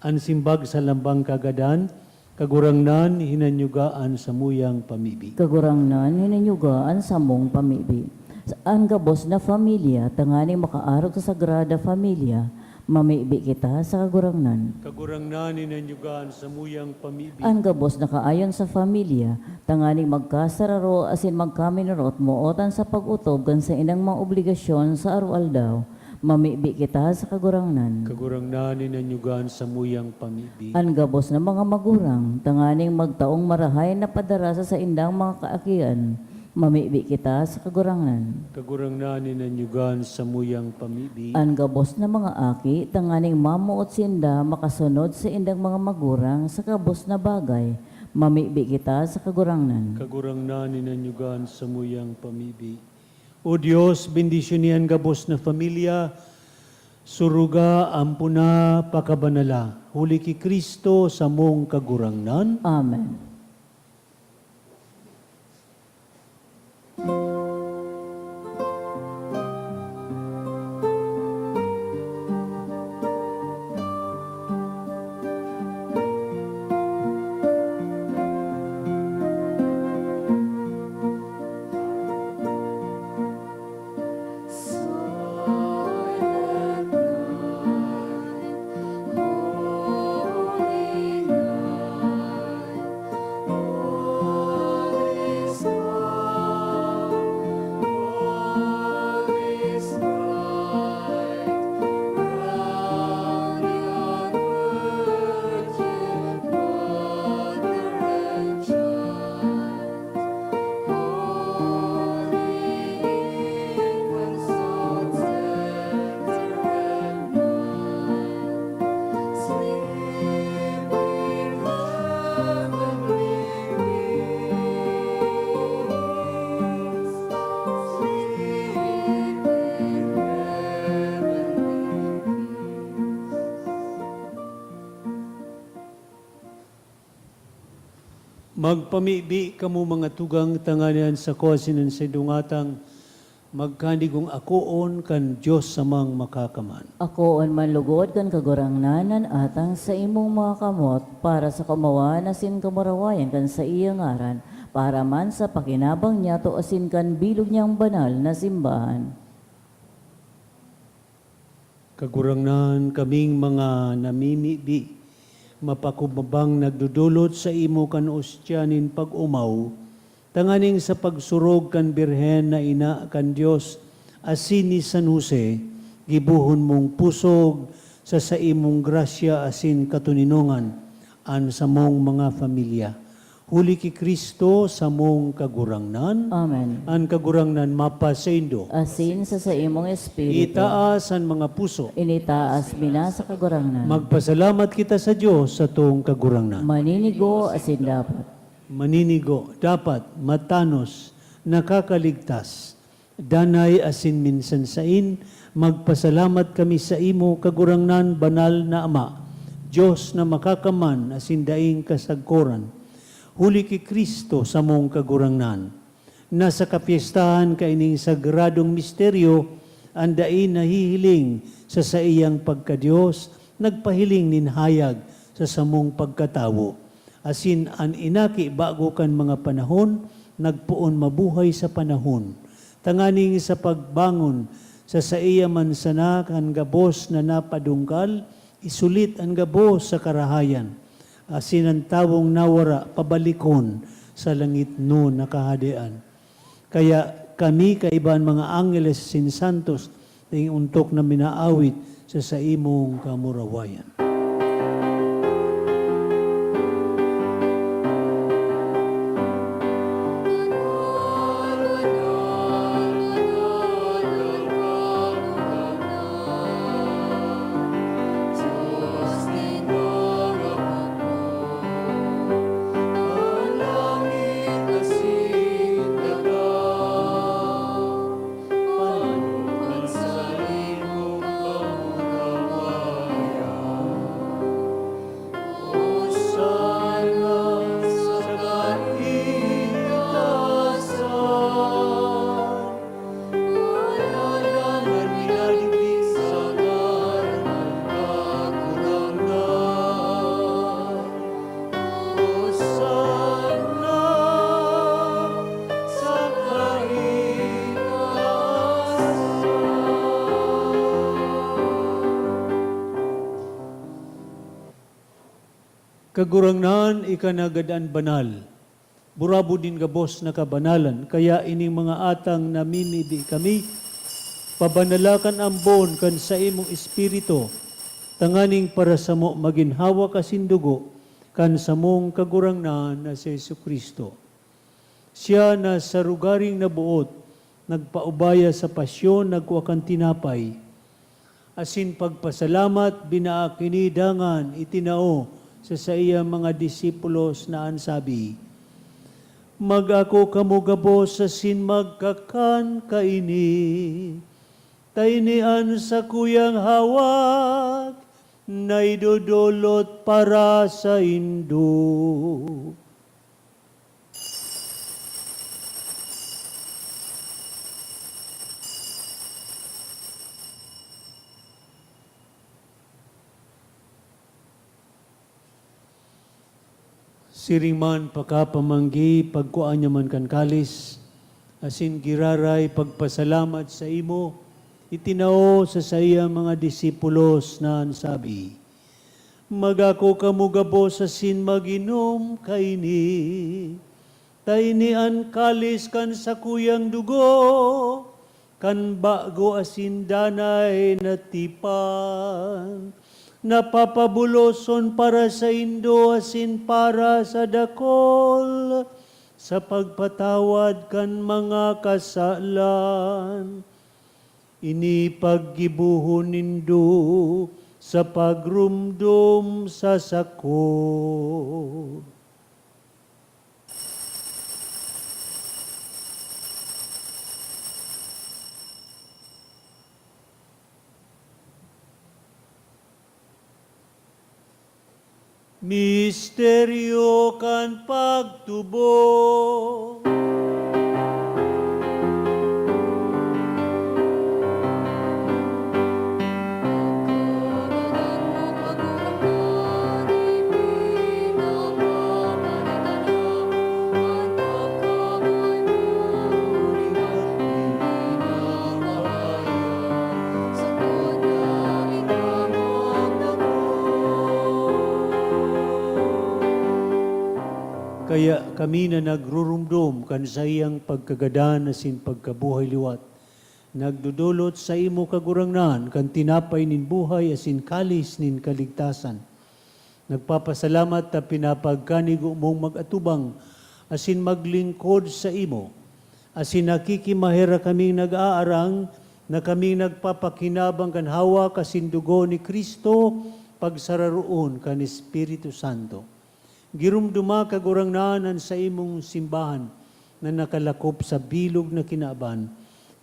ansimbag sa lambang kagadan, kagurangnan, hinanyugaan sa muyang pamibi. Kagurangnan, hinanyugaan sa mong pamibi. Ang gabos na familia, tangani makaarog sa Sagrada Familia, mamibi kita sa kagurangnan. Kagurangnan, hinanyugaan sa muyang pamibi. Ang gabos na kaayon sa familia, tangani magkasararo asin magkaminarot mootan sa pag-utob kan sa inang mga obligasyon sa araw-aldaw, mamibi kita sa kagurangnan. Kagurangnan, hinanyugaan sa muyang pamibi. Ang gabos na mga magurang, tanganing magtaong marahay na padarasa sa indang mga kaakian, mamibi kita sa kagurangnan. Kagurangnan, hinanyugaan sa muyang pamibi. Ang gabos na mga aki, tanganing mamuot sinda makasunod sa indang mga magurang sa gabos na bagay, mamibi kita sa kagurangnan. Kagurangnan, hinanyugaan sa muyang pamibi. O Diyos, bendisyon gabos na familia, suruga ampuna pakabanala, huli ki Kristo sa mong kagurangnan. Amen. Soy Magpamibi kamo mga tugang tanganian sa kosinan sa dungatang magkandigong akoon kan Diyos samang makakaman. Ako on manlugod kan kagurangnanan atang sa imong mga kamot para sa kumawan asin kamarawayan kan sa iyang ngaran para man sa pakinabang niya to asin kan bilog niyang banal na simbahan. Kagurangnan kaming mga namimibi, mapakubabang nagdudulot sa imo kan ostyanin pag-umaw, tanganing sa pagsurog kan birhen na ina kan Dios asin ni San Jose, gibuhon mong pusog sa imong grasya asin katuninongan an sa mong mga familia. Huli ki Kristo sa mong kagurangnan, Amen. an kagurangnan mapa sa indo. Asin sa imong espiritu. Itaas ang mga puso. Initaas bina sa kagurangnan. Magpasalamat kita sa Diyos sa tuong kagurangnan. Maninigo asin dapat. Maninigo, dapat, matanos, nakakaligtas, danay asin minsan sain, magpasalamat kami sa imo kagurangnan banal na Ama, Diyos na makakaman asin daing kasagkoran. Huli ki Kristo sa mong kagurangnan. Nasa kapiestahan kaining sagradong misteryo, ang daing nahihiling sa iyang pagkadiyos, nagpahiling ninhayag sa samong pagkatawo. Asin an inaki bago kan mga panahon, nagpuon mabuhay sa panahon. Tanganing sa pagbangon sa iya mansana kan gabos na napadungkal, isulit ang gabos sa karahayan. Asin ang tawong nawara pabalikon sa langit no nakahadian. Kaya kami kaiban mga angeles sin santos ting untok na minaawit sa imong kamurawayan. Kagurangnan ikanagadaan banal. Burabo din gabos na kabanalan. Kaya ining mga atang namimidi kami, pabanalakan ambon kan sa imong espiritu, tanganing para sa mo maginhawa kasindugo, kan sa mong kagurangnan na si Jesucristo. Siya na sa rugaring nabuot, nagpaubaya sa pasyon, nagwakan tinapay. Asin pagpasalamat, binaakinidangan, itinao, sa iya mga disipulos na ansabi, mag-ako kamugabos sa sin magkakan kaini, tainian sa kuyang hawak, na idudulot para sa indo. Siring man pakapamanggi, pagkuan niya man kan kalis, asin giraray pagpasalamat sa imo, itinao sa iya mga disipulos na ansabi, magako kamugabo sa sin maginom kaini, tainian kalis kan sa kuyang dugo, kan bago asin danay natipan, napapabuloson para sa indo asin para sa dakol, sa pagpatawad kan mga kasalan. Ini paggibuhon nindo sa pagrumdum sa sako. Misteryo kan pagtubo. Kaya kami na nagrurumdum kan sa iyang pagkagadan asin pagkabuhay liwat. Nagdudulot sa imo kagurangnan kan tinapay nin buhay asin kalis nin kaligtasan. Nagpapasalamat ta pinapagkanigo mong mag-atubang asin maglingkod sa imo. Asin nakikimahera kaming nag-aarang na kaming nagpapakinabang kan hawak asin dugo ni Kristo pagsararoon kan Espiritu Santo. Girumduma kagurangnanan sa imong simbahan na nakalakop sa bilog na kinaaban,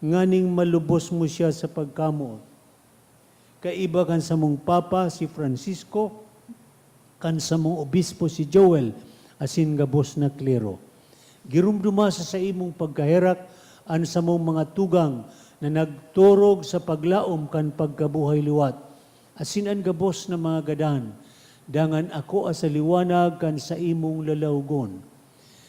nganing malubos mo siya sa pagkamo. Kaiba kan sa mong Papa si Francisco, kan sa mong Obispo si Joel, asin gabos na klero. Girumduma sa imong pagkaherak an sa mong mga tugang na nagturog sa paglaom kan pagkabuhay liwat, asin an gabos na mga gadan, dangan ako asaliwanag kan sa imong lalawgon.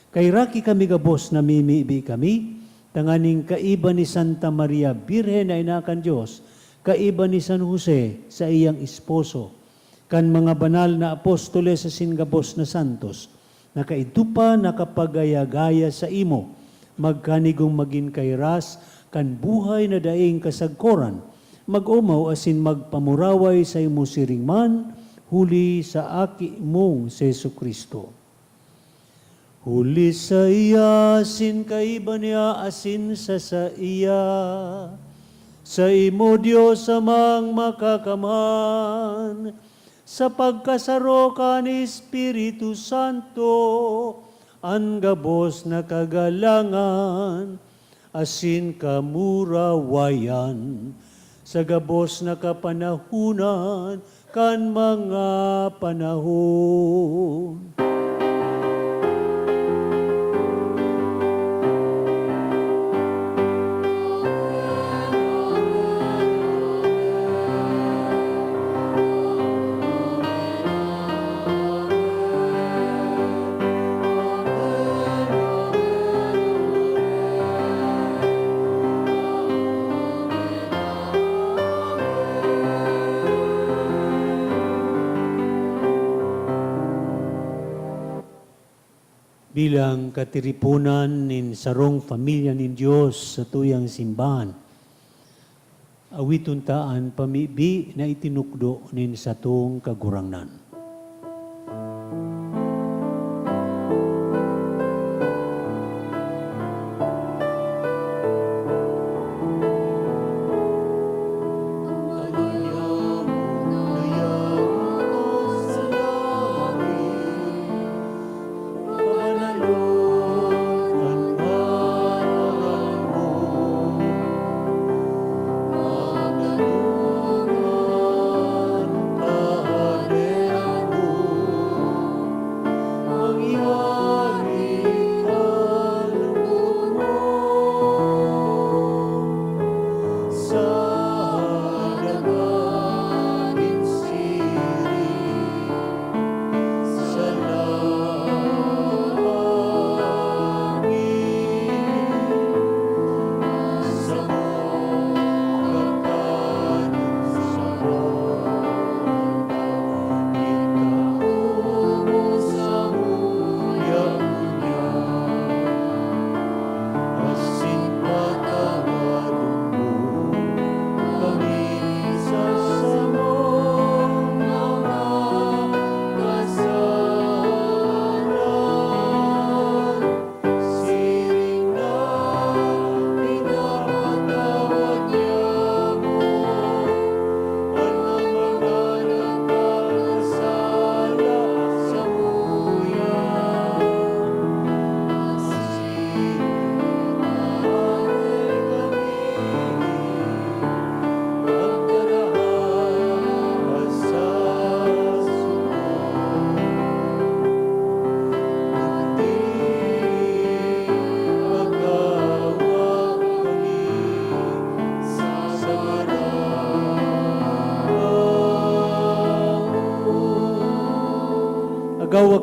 Kay raki kami gabos na mimibi kami, tanganing kaiba ni Santa Maria, Birhen na inakan Diyos, kaiba ni San Jose sa iyang esposo, kan mga banal na apostoles sa singabos na santos, na kaitupa nakapagaya-gaya sa imo, magkanigong maging kairas, kan buhay na daing kasagkoran, mag-umaw asin magpamuraway sa imo siringman, huli sa aki mong Sesu Kristo. Huli sa iya, asin kaiba niya, asin sa iya. Sa imo Diyos amang makakaman, sa pagkasaro ka ni Espiritu Santo, ang gabos na kagalangan, asin kamurawayan, sa gabos na kapanahunan, kan mga panahon. Bilang katiripunan nin sarong pamilya nin Diyos sa tuyang simbahan, awiton taan pamibi na itinukdo nin satong kagurangnan.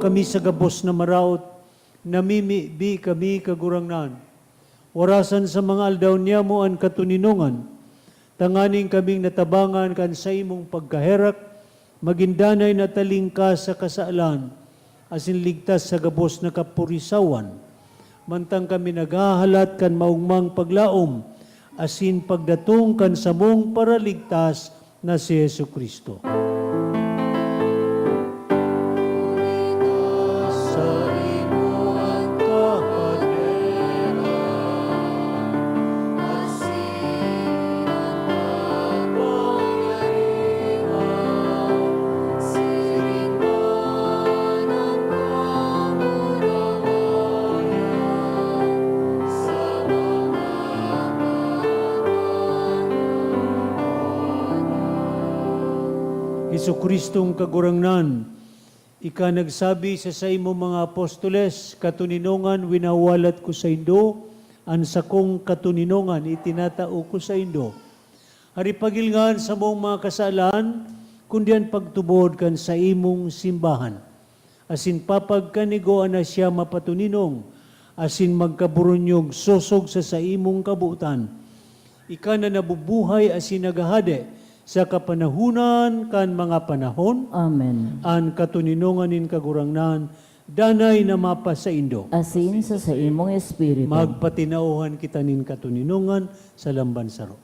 kami sa gabos na maraot, namimibi kami kagurangnan. Warasan sa mga aldaw niya mo ang katuninungan, tanganing kaming natabangan kan sa imong pagkaherak, magindanay na talingkas sa kasaalan, asin ligtas sa gabos na kapurisawan. Mantang kami naghahalat kan maugmang paglaom, asin pagdatong kan samong paraligtas na si Yesu Kristo. Sa imo ang kapadera, asin ang kapangyarihan, siring man ang kamurawayan, sa mga Hesu Kristong kagurangnan, ika nagsabi sa imo mga apostoles, katuninongan winawalat ko sa Indo, ang sakong katuninongan itinatao ko sa Indo. Hari pagilngan sa mong mga kasalan, kundi ang pagtubod kan sa imong simbahan. Asin papag kanigoan na siya mapatuninong, asin magkaburunyog sosog sa imong kabuutan. Ika na nabubuhay asin nagahade, sa kapanahunan kan mga panahon, Amen. ang katuninongan nin kagurangnan, danay na mapa sa Indo. Asin sa imong espiritu. Magpatinauhan kita nin katuninongan sa lamban saro.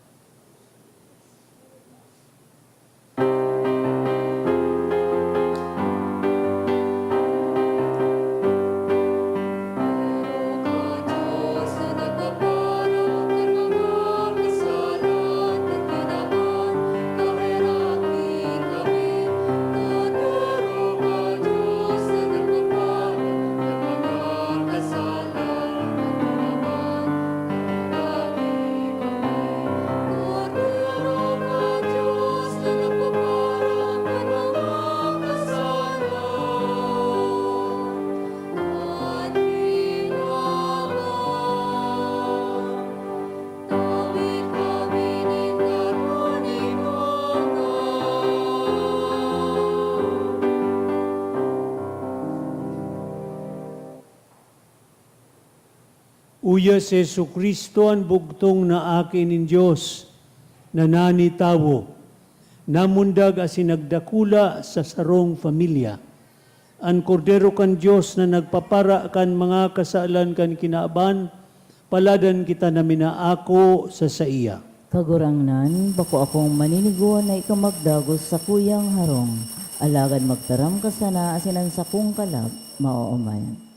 Diyos na nagpaparang ng mga kasalan at ginawan, kahirapin kami. Nadaro ka, Diyos na nagpaparang ng mga kasalan at ginawan, kahirapin kami. Nadaro ka, Diyos na nagpaparang ng mga kasalan. Tawid kami ning karuninongan. Uya si Yesu Kristo ang bugtong na akin nin Diyos, na nanitawo, namundag asin nagdakula sa sarong familia. Ang kordero kan Diyos na nagpapara kan mga kasaalan kan kinaaban, paladan kita na minaako sa iya. Kagurangnan, bako akong maninigo na ikamagdagos sa kuyang harong. Alagad magtaram ka sana asinan sa kong kalab, maoomayan.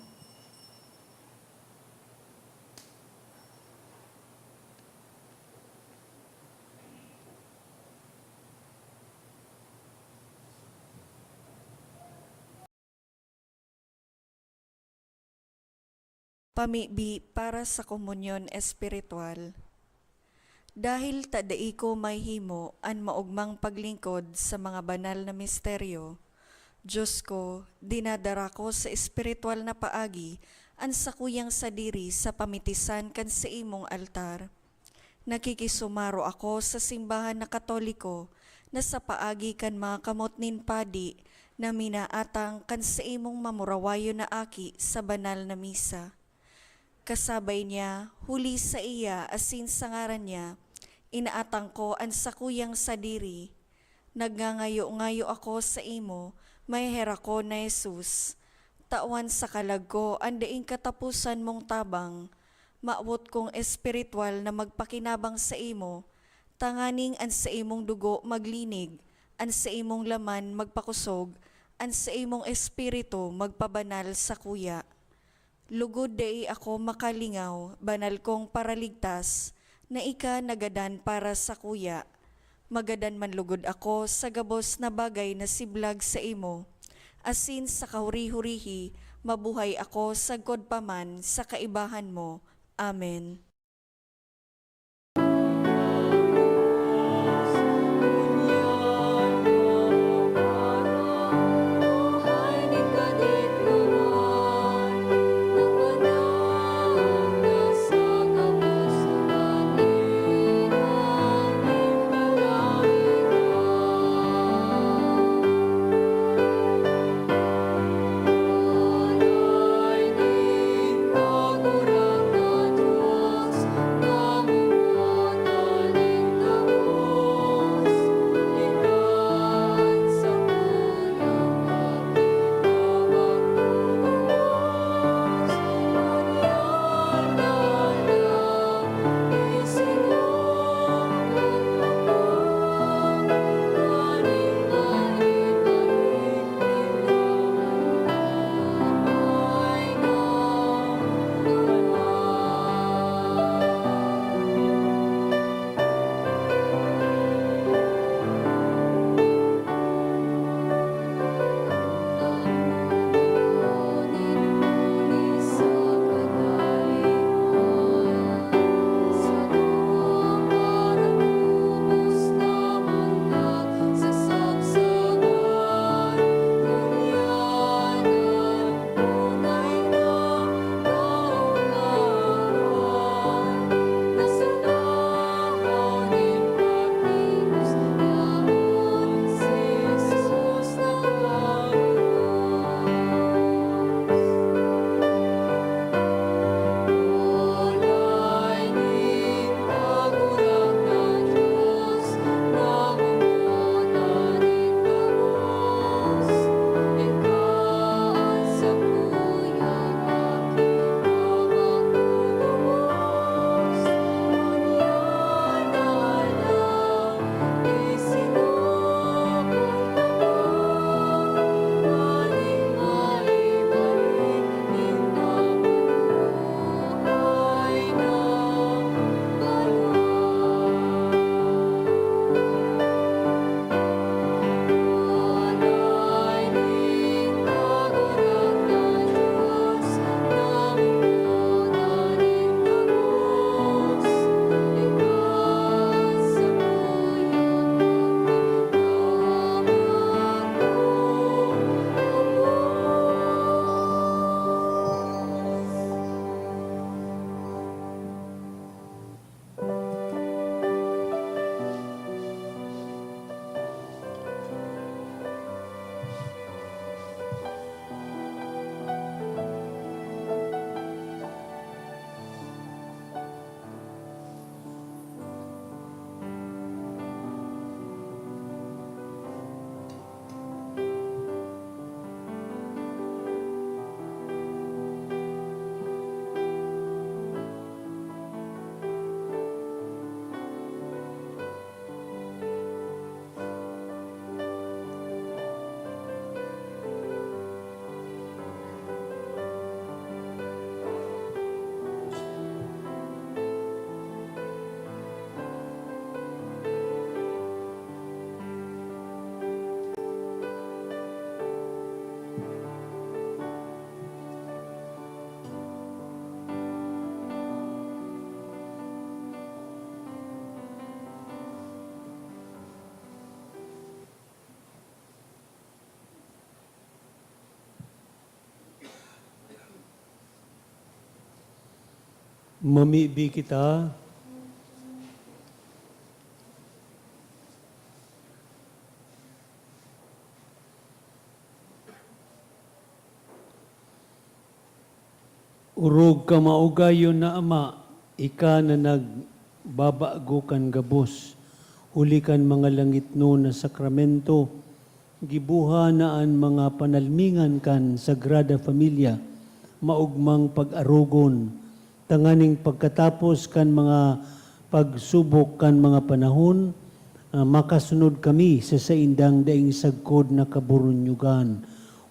Pamibi para sa komunyon espiritual. Dahil tadai ko may himo an maugmang paglingkod sa mga banal na misteryo, Diyos ko, dinadara ko sa espiritual na paagi an sakuyang sadiri sa pamitisan kan sa imong altar. Nakikisumaro ako sa simbahan na Katoliko na sa paagi kan mga kamot nin padi na minaatang kan sa imong mamurawayo na aki sa banal na misa. Kasabay niya, huli sa iya asin sa ngaran niya, inaatang ko ang sakuyang sadiri. Nagngangayo-ngayo ako sa imo, may hera ko na Jesus. Tawan sa kalag ko, andaing katapusan mong tabang. Maawot kong espiritual na magpakinabang sa imo, tanganing an sa imong dugo maglinig, an sa imong laman magpakusog, an sa imong espiritu magpabanal sa kuya. Lugod dai ako makalingaw, banal kong paraligtas, na ika nagadan para sa kuya. Magadan man lugod ako sa gabos na bagay na siblag sa imo. Asin sa kahuri-hurihi, mabuhay ako sa godpaman sa kaibahan mo. Amen. Thank Mamibi kita. Urog ka maugayon na ama, ika na nagbabago kan gabos, huli kan mga langit no na sakramento, gibuha naan mga panalmingan kan Sagrada Familia, maugmang pag-arugon, tanganing pagkatapos kan mga pagsubok kan mga panahon, makasunod kami sa saindang daing sagkod na kaburunyugan.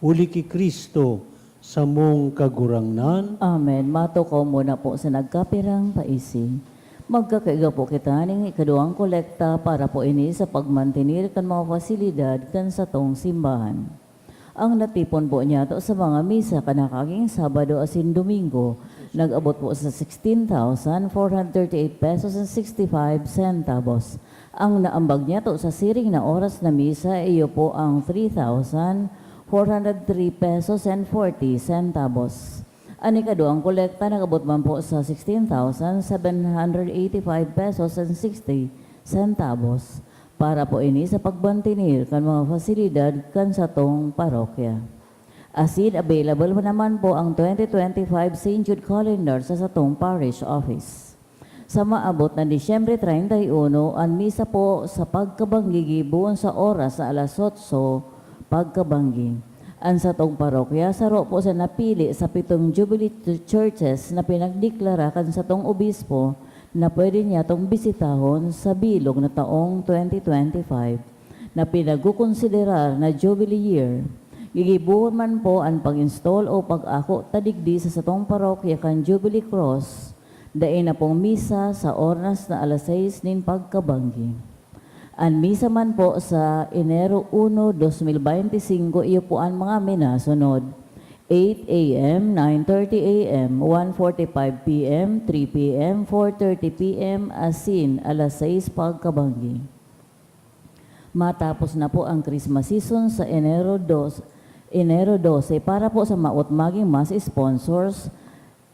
Uli ki Kristo, sa mong kagurangnan, Amen. Matukaw muna po sa nagkapirang paisi. Magkakaiga po kita ng ikaduang kolekta para po ini sa pagmantinir kan mga fasilidad kan sa tong simbahan. Ang natipon po niya to sa mga misa kanakaging Sabado asin Domingo, nag-abot po sa 16,438 pesos and 65 centavos. Ang naambag niya to sa siring na oras na misa, iyo po ang 3,403 pesos and 40 centavos. Ang ikaduang kolekta nag-abot man po sa 16,785 pesos and 60 centavos para po ini sa pagbantinir kan mga fasilidad kan sa tong parokya. Asin available mo naman po ang 2025 St. Jude Calendar sa satong parish office. Sa maabot na Disyembre 31, ang misa po sa pagkabanggi buon sa oras sa alas 8 pagkabanggi. Ang satong parokya saro po sa napili sa 7 Jubilee churches na pinagdeklara kan satong obispo na pwede niya tong bisitahon sa bilog na taong 2025 na pinagkukonsiderar na Jubilee Year. Gigibuhon man po ang pag-install o pag-ako tadigdi sa satong parokya kan Jubilee Cross, dain na pong misa sa oras na alas 6 nin pagkabanggi. Ang misa man po sa Enero 1, 2025, iyo po ang mga minasunod. 8 a.m., 9:30 a.m., 1:45 p.m., 3 p.m., 4:30 p.m., asin alas 6 pagkabanggi. Matapos na po ang Christmas season sa Enero 12 para po sa mautmaging mas sponsors,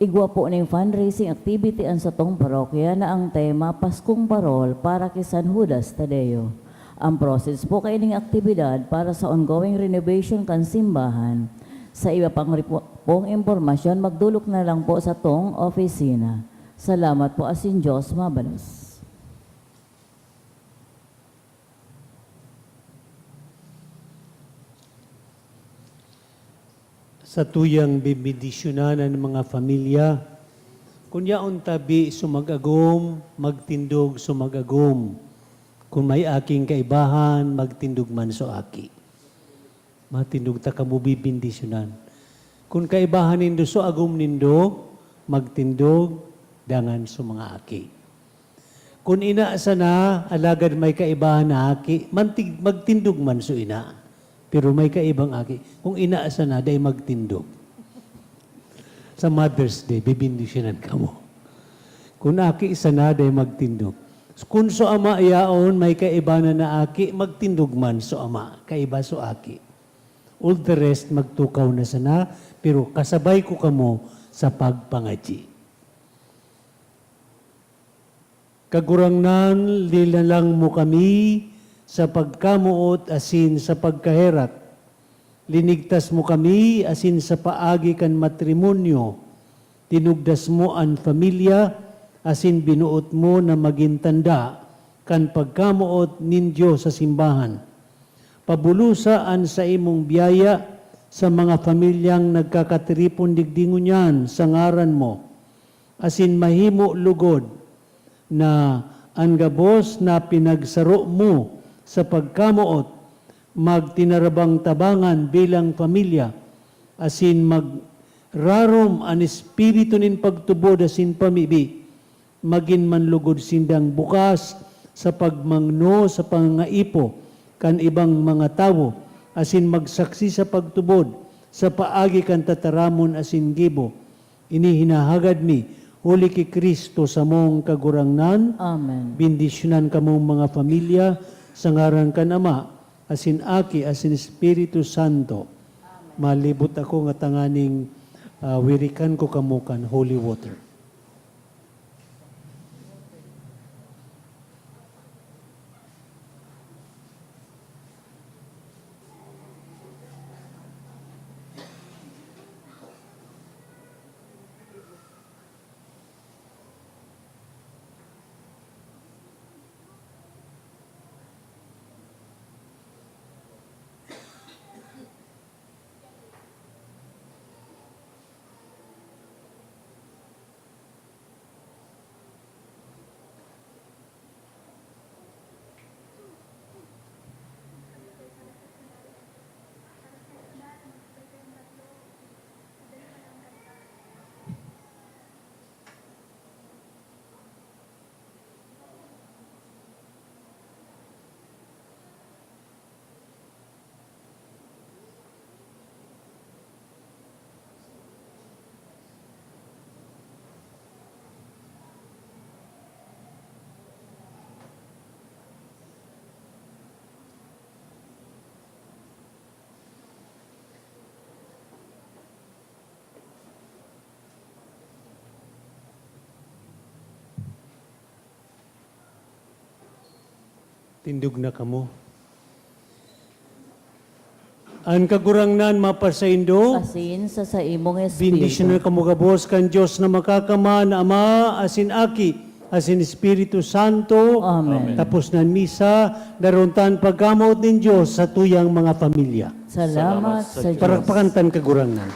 igwa po ng fundraising activity ang satong parokya na ang tema Paskong Parol para kay San Judas Tadeo. Ang process po kay ning aktibidad para sa ongoing renovation kan simbahan. Sa iba pang pong impormasyon, magdulok na lang po sa tong opisina. Salamat po asin Diyos mabalos. sa tuyang bibidisyonan ng mga pamilya, kunyaon tabi sumagagom, magtindog sumagagom. Kung may aking kaibahan, magtindog man so aki. Matindog ta kamo bibindisyonan. Kung kaibahan nindo so agom nindo, magtindog dangan so mga aki. Kung ina sana, alagad may kaibahan na aki, magtindog man so ina. Pero may kaibang aki. Kung ina sana, day magtindog. Sa Mother's Day, bibindisyonan ka mo. Kung aki sana, day magtindog. Kung so ama iyaon, may kaiba na aki, magtindog man so ama. Kaiba so aki. All the rest, magtukaw na sana, pero kasabay ko kamo sa pagpangaji. Kagurangnan, lilalang mo kami sa pagkamuot asin sa pagkaherat. Linigtas mo kami asin sa paagi kan matrimonyo. Tinugdas mo ang pamilya asin binuot mo na magintanda kan pagkamuot ninyo sa simbahan. Pabulusaan sa imong biyaya sa mga pamilyang nagkakatiripon digdingon yan sa ngaran mo. Asin mahimo lugod na ang gabos na pinagsaro mo sa pagkamuot, magtinarabang tabangan bilang pamilya, asin magrarom ang espiritu nin pagtubod asin pamibi, magin manlugod sindang bukas sa pagmangno sa pangaipo kan ibang mga tawo, asin magsaksi sa pagtubod sa paagi kan tataramon asin gibo. Ini hinahagad mi, huli ki Kristo sa mong kagurangnan. Amen. Bindisyonan kamong mga pamilya sa ngaran kan Ama, asin Aki, asin Espiritu Santo. Malibot ako nga tanganing wirikan ko kamo kan holy water. Tindog na kamo. Ang kagurangnan mapasaindo, Asin sa imong bendisyon na espiritu. kamo kabos kan Diyos na makakama na Ama, asin Aki, asin Espiritu Santo. Amen. Tapos na misa, daruntan pagkamot ng Diyos sa tuyang mga pamilya. Salamat sa Diyos. Parakpakantan kagurangnan.